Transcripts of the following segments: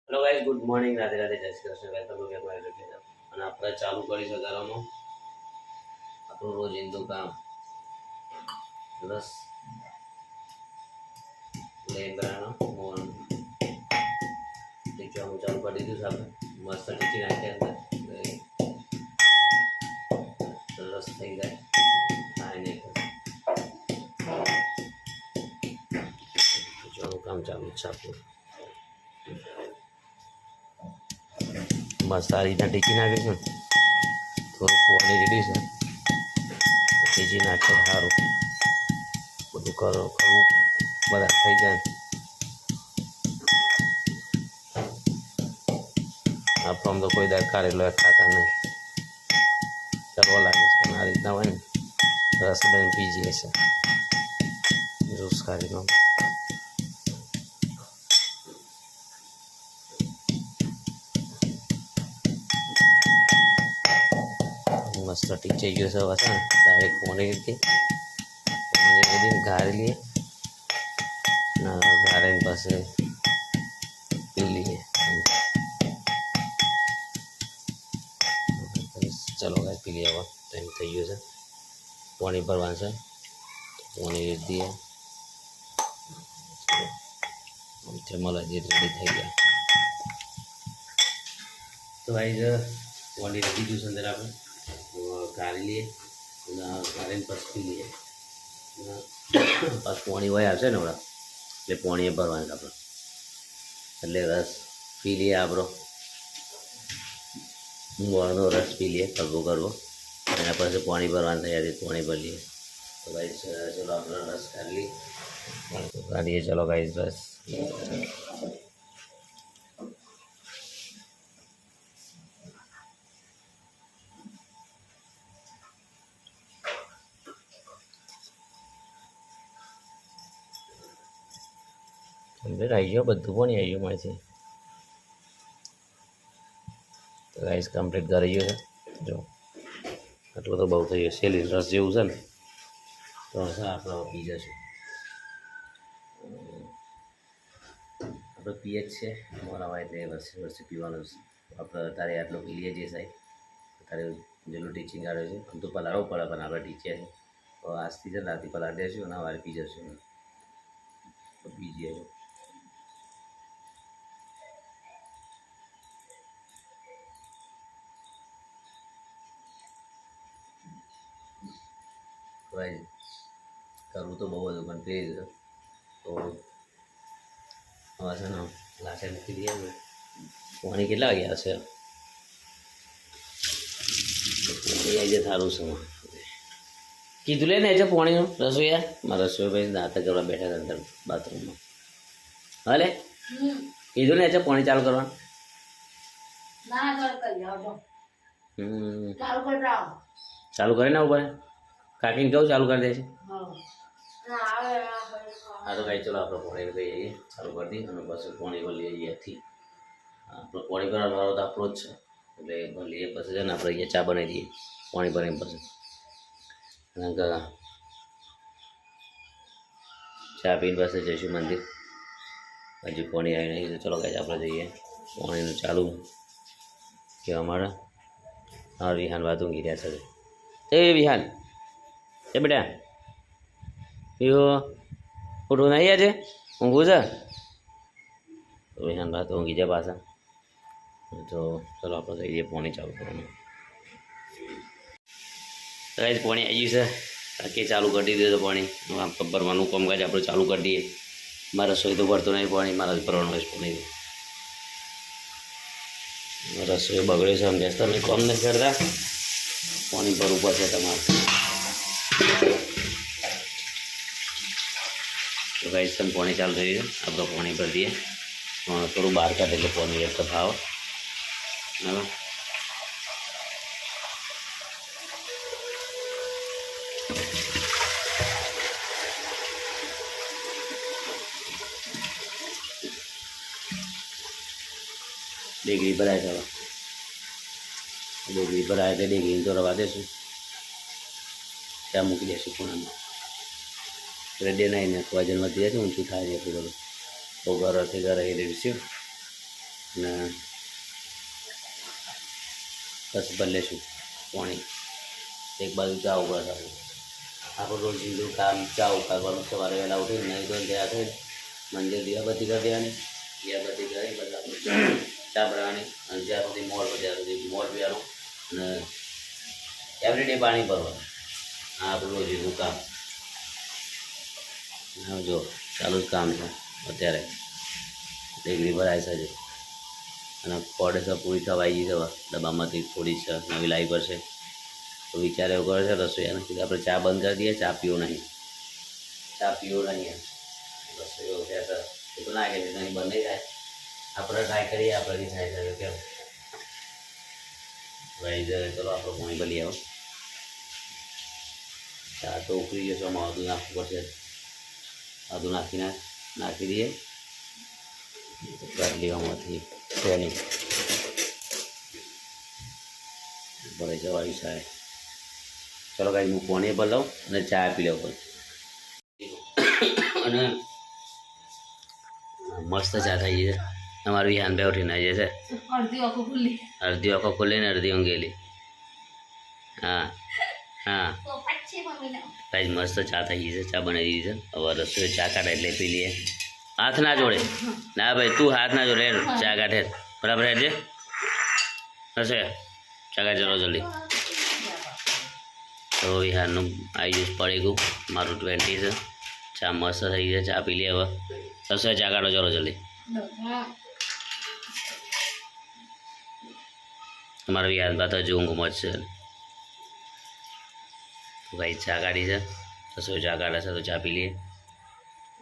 Hello guys, good morning, Radhe Radhe, જય Shri Krishna, welcome to back my YouTube channel. અને આપણે ચાલુ કરી છે ઘરનું આપણું રોજિંદુ કામ. બસ લેબરાનો મોન ટીચવાનું ચાલુ કરી દીધું છે. આપણે મસ્ત ટીચી નાખ્યા અંદર સરસ થઈ જાય. ખાઈ નહીં ટીચવાનું કામ ચાલુ છે આપણું. મસ્ત આ રીતના ટીચી નાખે છે. થોડુંક પાણી રેડી છે, ટીચી નાખે સારું બધું કરવું બધા થઈ જાય. આપણે આમ તો કોઈ દરકાર એટલો ખાતા નહીં, કરવા લાગે છે. પણ આ રીતના હોય ને રસ બની પી જઈએ છે જ્યુસ કાઢીનો. મસ્ત ટીચાઈ ગયો છે. પાછા ડાયરેક્ટ પોણીથી ગાળી લઈએ ને ગાળીને પાસે પી લઈએ. ચલો ગાય પી લઈએ. હવે ટાઈમ થઈ ગયો છે, પાણી ભરવાનું છે. પાણી રેડી દઈએ. જમવાજી રેડી થઈ ગયા. તો ભાઈ પાણી રેડી ગયું છે. અંદર આપણે ગાળી લઈએ અને ગાળીને પછી પી લઈએ. પાછું પાણી વહી આવશે ને હમણાં, એટલે પાણી ભરવાનું આપણે. એટલે રસ પી લઈએ આપણો ગોળનો રસ પી લઈએ, કરવો કરવો. એના પછી પાણી ભરવાનું તૈયારી, પાણી ભરી લઈએ. તો ભાઈ ચલો આપણે રસ કાઢી લઈએ. કાઢીએ ચલો ભાઈ રસ. કમ્પ્લીટ આવી ગયો, બધું પાણી આવી ગયું માહિતી. તો રાઈસ કમ્પ્લીટ કરી ગયો છે. જો આટલું તો બહુ થઈ ગયું. સેલી રસ જેવું છે ને, તો આપણે પી જશું. આપણે પીએ જ છે મોરા હોય એટલે વર્ષે વર્ષે પીવાનું છે. આપણે તારે આટલું પી લઈએ છીએ સાહેબ. તારે જેટલું ટીચિંગ આવે છે આમ તો પલાળવું પડે, પણ આપણે ટીચર છે તો આજથી છે રાતે પલાળી દઈશું અને સવારે પી જશું. તો પી જઈએ. ભાઈ કરવું તો બહુ બધું, પણ પી લીધું તો હવે છે ને લાશે મૂકી દઈએ. પાણી કેટલા વાગ્યા હશે? એ સારું છે. કીધું લે ને છે પાણીનું રસોઈયા. મારા રસોઈ દાંતા કરવા બેઠા હતા અંદર બાથરૂમમાં. હાલે કીધું ને છે પાણી ચાલુ કરવાનું. ચાલુ કરીને આવું પડે. કાકીને કહું ચાલુ કરી દે છે. હા તો કઈ ચલો આપણે પાણી કહીએ ચાલુ કરી દઈએ અને પછી પાણી ભરી લઈએ. અહીંયાથી આપણે પાણી ભરવાનો વાળો તો આપણો જ છે, એટલે ભરી લઈએ. પછી છે ને આપણે અહીંયા ચા બનાવી દઈએ પાણી ભરીને. પછી ચા પીને પાસે જઈશું મંદિર. હજી પાણી આવી નહીં તો ચલો કાંઈ આપણે જઈએ. પાણીનું ચાલુ કે અમારા હા વિહાન વાત ઊંઘી રહ્યા છે. એ વિહાન એ બેટા પીવો ઉઠવું નહીં આજે ઊંઘવું છે. વિહાન વાત ઊંઘી જાય પાછા. તો ચલો આપણે જઈએ પાણી ચાલુ કરવાનું. કાંઈ પાણી આવી ગયું છે. કે ચાલુ કરી દીધું તો પાણી આમ ભરવાનું કામકાજ આપણે ચાલુ કરી દઈએ. મારે રસોઈ તો ભરતો નહીં પાણી, મારા જ ભરવાનું હોય પાણી. રસોઈ બગડે છે સમજે તમે કામ નથી કરતા, પાણી ભરવું પડશે તમારે. તો ગાઈસ તમે પાણી ચાલુ થઈ ગયું, આપણે પાણી ભરી દઈએ. થોડું બહાર કાઢે એટલે પાણી એક ભાવ બરાબર. ડેગરી ભરાય છે. ડેગરી ભરાય એટલે ડેગરીને તો રવા દેશું, ત્યાં મૂકી દઈશું ખૂણામાં. રેડે નહીં ને વજન વધી જાય છે, ઊંચું થાય છે એટલું બધું. તો ઘરેથી ઘરે એ દેવીશું ને બસ ભલે શું પાણી એક બાજુ ચા ઉભા થાય આપણું રોજિંદું કામ ચા ઉકાળવાનું સવારે વહેલા ઉઠીને નહીં ધોઈને તૈયાર થઈને મંદિર દીવાબત્તી કરી દેવાની દીવાબત્તી કરી બધા ચા બનાવવાની અને જ્યાં સુધી મોડ ત્યાં સુધી મોડ પીવાનું અને એવરીડે પાણી ભરવાનું આ આપણું રોજિંદું કામ હા જો ચાલુ જ કામ છે અત્યારે ડિગ્રી ભરાય છે હજી અને કોડે છે પૂરી થવાઈ ગઈ છે ડબ્બામાંથી થોડી છે નવી લાવી પડશે તો વિચાર એવો કરે છે રસોઈયાને કીધું આપણે ચા બંધ કરી દઈએ ચા પીવો નહીં રસોઈઓ છે સર એ તો ના કે નહીં બંધ નહીં થાય આપણે ટ્રાય કરીએ આપણે થાય છે કેમ ભાઈ ચલો આપણે પાણી ભલી આવો ચા તો ઉકળી જશે આમાં આદું નાખવું પડશે આદું નાખી દઈએ કરી લેવામાંથી છે નહીં ભરાઈ જવાયું સાહેબ ચલો કાંઈ હું પાણી ભર લઉં અને ચા પી લઉં અને મસ્ત ચા થઈ છે અમારું વિહાન બે ઉઠીને આવી છે અડધી આંખો ખુલ્લી ને અડધી ઊંઘેલી હા હા ભાઈ મસ્ત ચા થઈ ગઈ છે ચા બનાવી દીધી છે હવે રસોઈ ચા કાઢે એટલે પી લઈએ હાથ ના જોડે ના ભાઈ તું હાથ ના જોડે ચા કાઢે બરાબર હેડજે હશે ચા કાઢ ચલો જલ્દી તો વિહારનું આવી જઈશ પડી ગયું મારું 20 છે ચા મસ્ત થઈ ગઈ છે ચા પી લઈએ હવે રસોઈ ચા કાઢો ચલો જલ્દી અમારા વિહારમાં તો હજુ ઊંઘમાં જ છે ભાઈ ચા કાઢી છે રસોઈ ચા કાઢે છે તો ચા પી લઈએ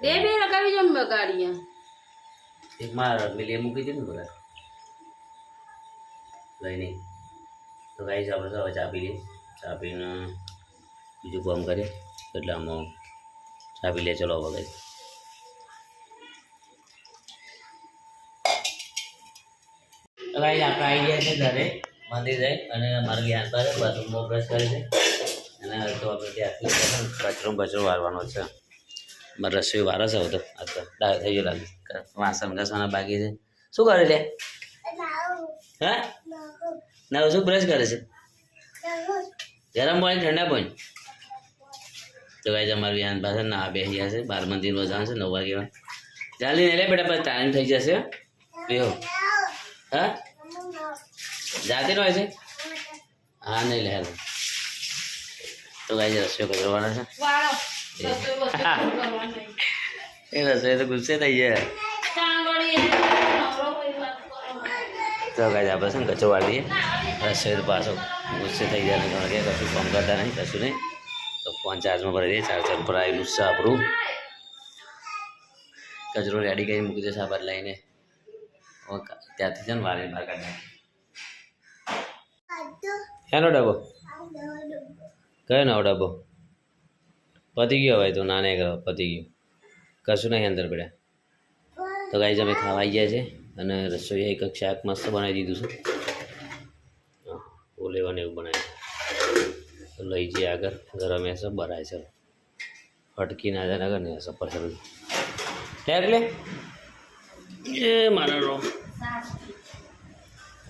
બે લગાવી જો ગાડીએ એક મારા મિલીએ મૂકી દીધું બધા લઈ નહીં તો ગાઈસ આપણે હવે ચા પી લઈએ ચા પીને બીજું કામ કરીએ એટલે આમાં ચા પી લઈએ ચલો હવે ગાઈસ ગાઈસ આપણે આવી ગયા છે ઘરે મંદિર જાય અને મારા જ્ઞાન પાસે બાથરૂમમાં બ્રશ કરે છે અને તો આપણે ત્યાંથી કચરો વારવાનો છે મારે રસોઈ વારો છે તો આ તો ડાયો થઈ ગયો લાગે વાસણ ઘસવાના બાકી છે શું કરે લે હા ના શું બ્રશ કરે છે ગરમ પાણી ઠંડા પાણી તો ગાઈસ અમારી વિહાન પાસે ના બેસી ગયા છે 12 મંદિરમાં જવાનું છે 9 વાગ્યા જલ્દી નહીં લે બેટા પછી ટાઈમ થઈ જશે બેહો હા જાતે રહે છે હા નહીં લે હાલ તો ગાઈસ રસોઈ કરવાના છે એ રસોઈ તો ગુસ્સે થઈ જાય તો ગાઈસ આપણે છે ને કચરો વાળી દઈએ રસોઈ તો પાછો ગુસ્સે થઈ જાય કારણ કે કશું કામ કરતા નહીં કશું નહીં તો ફોન ચાર્જમાં ભરી દઈએ ચાર્જર પર આવેલું છે આપણું કચરો રેડી કરી મૂકી દે સાબર લઈને ત્યાંથી છે ને વાળી બહાર કાઢી એનો ડબ્બો કયો નવો ડબ્બો પતી ગયો હવે તો નાને કરો પતી ગયું કશું નહીં અંદર પડ્યા તો ગાઈસ અમે ખાવા આવી ગયા છે અને રસોઈ એક શાક મસ્ત બનાવી દીધું છે હા ઓલેવાને એવું બનાવ્યું તો લઈ જઈએ આગળ ગરમ એસબ બનાવે છે ફટકી ના જાય આગળ ને સપર સર એટલે એ મારા રો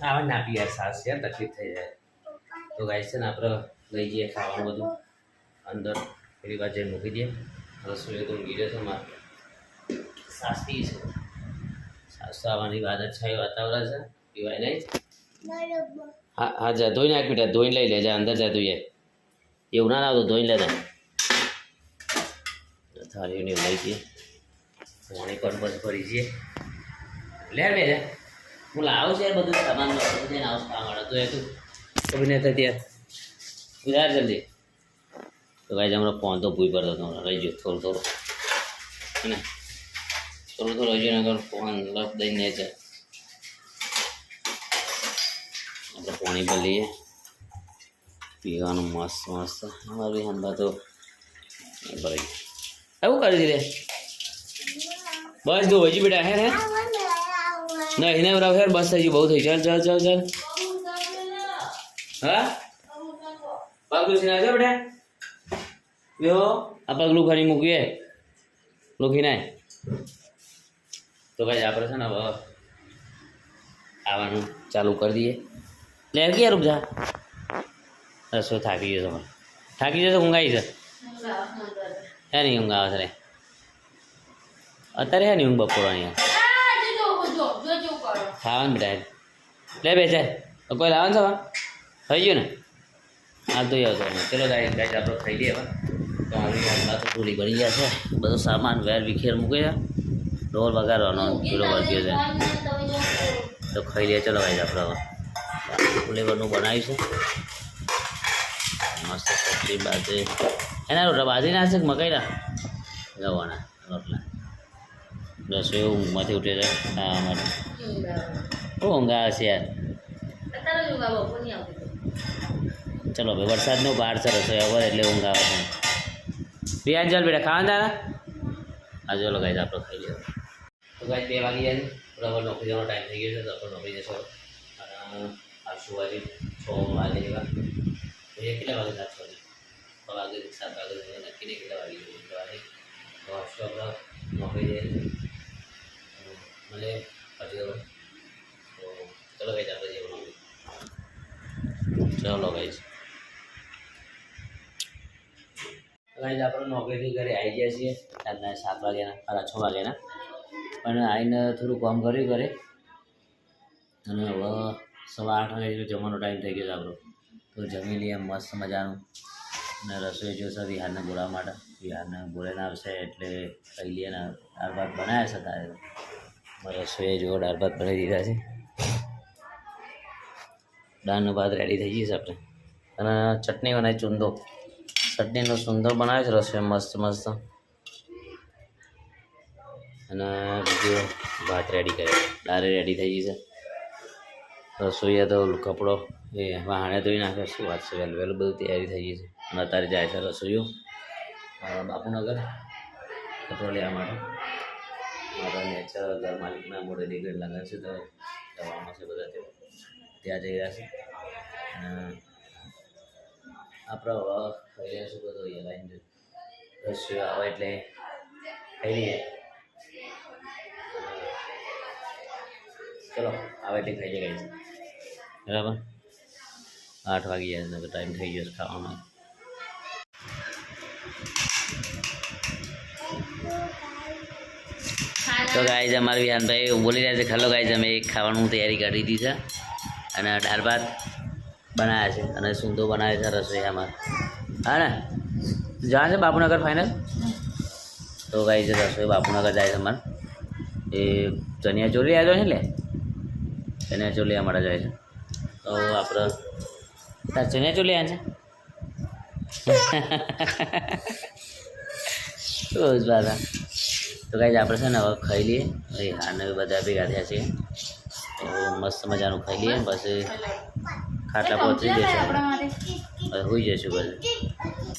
આવે ના પી યાર સાસ યાર તકલીફ થઈ જાય તો ગાઈસ છે ને આપણે લઈ જઈએ ખાવાનું બધું અંદર પેલી વાત જઈને મૂકી દઈએ રસોઈ તો ઊંઘી જશે મારે સાસ પી છે સાસ તો આવવાની વાત જ છે વાતાવરણ છે પીવાય નહીં હા હા જા ધોઈ નાખ બેટા ધોઈને લઈ લે જા અંદર જા તું એવું ના આવતું ધોઈને લેતા થાળીઓને લઈ જઈએ પાણી પણ બસ ભરી જઈએ લે બે હું લાવું છે બધું સામાન જઈને આવું ખાવા તો એ તું અભિનેતા ત્યાં ઉધાર જલ્દી તો ગાઈસ હમણાં ફોન તો ભૂઈ પડતો હતો રહી ગયો થોડું ને થોડું રહી ગયો ને ફોન લપ દઈને છે આપણે પાણી પર લઈએ પીવાનું મસ્ત મસ્ત અમારી હંબા તો ભરાઈ એવું કરી દીધે બસ જો હજી બેટા હે ના એને બરાબર યાર બસ થઈ બહુ થઈ ચાલ ચાલ ચાલ ચાલ હા પગલું છે બેટા બેહો આ પગલું ખાલી મૂકીએ લોખી નાય તો ભાઈ આપણે છે ને ખાવાનું ચાલુ કરી દઈએ. લે ક્યાં રૂપ જા રસો થાકી ગયો તમારે થાકી જશો ઊંઘ આવી છે હે નહીં ઊંઘ આવે છે રે અત્યારે હે નહીં ઊંઘ બપોરની યાર ખાવાનું બેટા લે બે ચાલ કોઈ લાવવાનું છે થઈ ગયું ને હાલ તો આવતો ચલો ગાય ગાય આપણે ખાઈ લઈએ હવે તો આવી હાલમાં તો પૂરી બની ગયા છે બધો સામાન વેર વિખેર મૂકી છે ઢોલ વગાડવાનો ચૂલો વર્ગ્યો છે તો ખાઈ લઈએ ચલો ગાય આપણે હવે ફ્લેવરનું બનાવીશું મસ્ત સબ્જી બાજરી એના રોટલા બાજરીના હશે કે મકાઈના ગવાના રોટલા બસ એવું ઊંઘમાંથી ઉઠે છે ખાવા માટે બહુ ઊંઘ આવે છે યાર ચલો ભાઈ વરસાદનો બહાર સરસ હોય હવે એટલે ઊંઘ આવે છે બિયાન ચાલ બેટા ખાવા તારા આ ચલો ગાય આપણે ખાઈ લઈએ તો ગાય 2 વાગી જાય છે બરાબર નોકરી જવાનો ટાઈમ થઈ ગયો છે તો આપણે નોકરી જશો આ સુવાજી 6 વાગે જેવા એ કેટલા વાગે સાત વાગે 6 વાગે 7 વાગે નક્કી નહીં કેટલા વાગે વાગે તો આપણે નોકરી જઈએ મળે પછી તો ચલો ગાય આપણે જઈએ નોકરી ચલો ગાઈસ ગાઈસ આપણે નોકરીથી ઘરે આવી ગયા છીએ રાતના 7 વાગ્યાના 6 વાગ્યાના પણ આવીને થોડું કામ કર્યું ઘરે અને હવે 8:15 વાગે જમવાનો ટાઈમ થઈ ગયો છે આપણો તો જમી લઈએ મસ્ત મજાનું અને રસોઈ જોશે વિહારને બોલાવવા માટે વિહારને બોલાવીને આવશે એટલે ખાઈ લઈએ ને દાળ ભાત બનાવ્યા છે તારે રસોઈ જો દાળ ભાત બનાવી દીધા છે દાળનો ભાત રેડી થઈ જશે આપણે અને ચટણી બનાવી ચૂંદો ચટણીનો સુંદર બનાવે છે રસોઈ મસ્ત મસ્ત અને બીજો ભાત રેડી કરે દાળ રેડી થઈ જશે રસોઈએ તો કપડો એ વાહણે ધોઈ નાખે શું વાત છે વહેલું વહેલું બધું તૈયારી થઈ ગઈ છે અને અત્યારે જાય છે રસોઈઓ બાપુનગર કપડો લેવા માટે મારા નેચર ઘર માલિકના મોડે ડિગ્રેડ લાગે છે તો જવામાં છે બધા ત્યાં જઈ રહ્યા છે અને આપણે હવે ખાઈ રહ્યા છું બધું અહીંયા લાઈન રસોઈ આવે એટલે ખાઈ લઈએ ચલો આવે એટલે ખાઈ જાય બરાબર 8 વાગી જાય તો ટાઈમ થઈ ગયો ખાવાનો તો ગાઈઝ અમારા વિહાનભાઈ બોલી રહ્યા છે ખાલો ગાઈઝ અમે ખાવાનું તૈયારી કરી દીધી છે અને દાળ ભાત બનાવ્યા છે અને સૂંદો બનાવે છે રસોઈ અમારે હા ને જવા છે બાપુનગર ફાઇનલ તો ગાઈઝ રસોઈ બાપુનગર જાય છે અમારે એ ચણિયા ચોલી આવ્યો છે ને ચણિયા ચોલી અમારે જાય છે તો આપણે તાર ચણિયા ચોલી આવ્યા છે રોજ બાદા તો ગાઈઝ આપણે છે ને હવે ખાઈ લઈએ હાને બધા ભેગા થયા છીએ તો મસ્ત મજાનું ખાઈ લઈએ પછી ખાટલા પહોંચી જઈશું આપણે હોઈ જઈશું બધું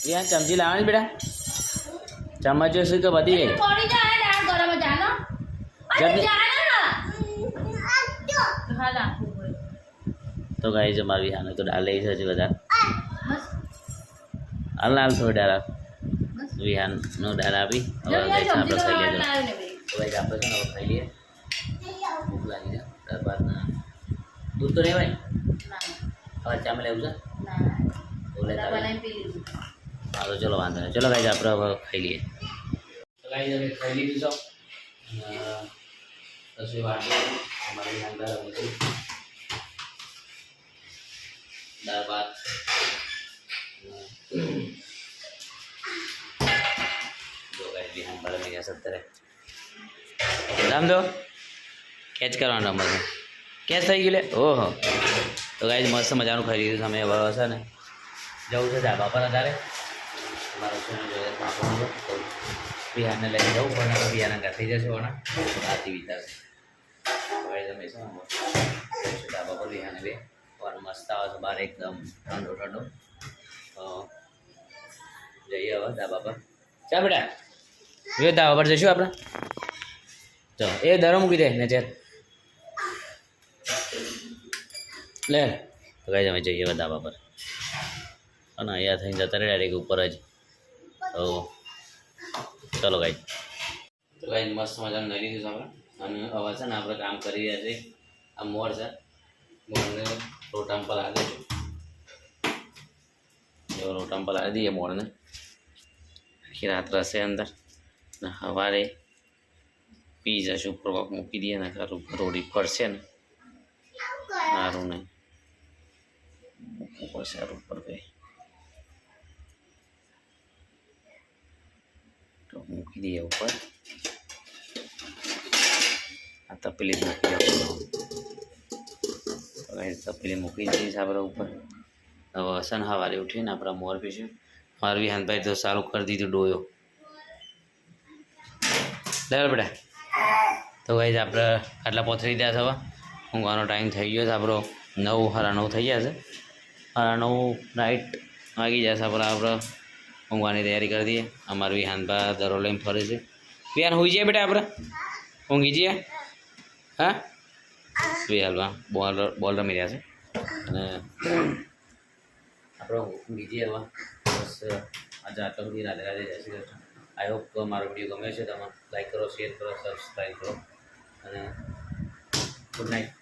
ત્યાં ચમચી લાવવાની બેટા ચમચ શું તો બધી ગઈ તો ગાઈઝ અમારી હાને તો દાળ લઈ છે બધા હાલ હાલ થોડી દાળ વિહાનનો દાળ આપી હવે આપણે ખાઈ લેજો તો ગાઈઝ આપણે છે ને હવે ખાઈ લઈએ ભૂખ લાગી છે દાળ ભાતના દૂધ તો નહીં ભાઈ હવે ચામાં લેવું છે હા તો ચલો વાંધો નહીં ચલો ગાઈઝ આપણે હવે ખાઈ લઈએ તો ગાઈઝ હવે ખાઈ લીધું છો રસોઈ વાટી અમારી અંદર દાળ ભાત જો ગાઈઝ વિહાન પર મેં ગયા સત્તરે રામ દો કેચ કરવાનો નંબર કેચ થઈ ગયું લે ઓહો તો ગાઈઝ મસ્ત મજાનું ખાઈ લીધું તમે હવે હશે ને જવું છે ધાબા પર અત્યારે મારો શું જોઈએ બાપુનો તો બિહારને લઈને જવું પણ બિહારના ઘર થઈ જશે હોના રાતી વિતાશે હવે તમે શું ધાબા પર બિહારને બે પણ મસ્ત આવે છે બહાર એકદમ ઠંડો ઠંડો તો જઈએ હવે ધાબા પર ચા બેટા જો ધાબા પર જઈશું આપણે ચાલો એ દરો મૂકી દે ને ચેર લે તો ગાઈઝ અમે જઈએ ધાબા પર અને અહીંયા થઈને જતા રહે ડાયરેક્ટ ઉપર જ તો ચલો ગાઈઝ તો ગાઈઝ મસ્ત મજાનું લઈ લીધું આપણે અને હવે છે ને આપણે કામ કરી રહ્યા છીએ આ મોર છે, મોરને રોટામ પર લાગે છે, એવો રોટામ પર લાવી દઈએ મોરને. આખી રાત રહેશે અંદર ને સવારે પી જશું. ઉપર વોક મૂકી દઈએ ને રોડી પડશે ને સારું નહીં, મૂકવું પડશે સારું ઉપર કંઈ તો મૂકી દઈએ ઉપર. આ તપેલી જ મૂકી દઈએ, તપેલી મૂકી દઈશ આપણે ઉપર. હવે હસન સવારે ઉઠીને આપણા મોર પીશું. મારું વિહાનભાઈ તો સારું કરી દીધું ડોયો. લેવલ બેટા તો ગાઈઝ આપણે આટલા પહોંચી ગયા છે. હવે ઊંઘવાનો ટાઈમ થઈ ગયો છે આપણો. 9 સાડા 9 થઈ ગયા છે. સાડા 9 નાઇટ વાગી જશે. આપણે ઊંઘવાની તૈયારી કરી દઈએ. અમારું વિહાનભા દરો લઈને ફરે છે. વિહાન હોઈ જાય બેટા, આપણે ઊંઘી જઈએ. હા વિહાલમાં બોલ રમી રહ્યા છે અને આપણે ઊંઘી જઈએ. હવે બસ આજે આટલા સુધી. રાધે રાધે, જય શ્રી કૃષ્ણ. આઈ હોપ કે મારો વિડીયો ગમે છે. તમે લાઈક કરો, શેર કરો, સબસ્ક્રાઈબ કરો અને ગુડ નાઇટ.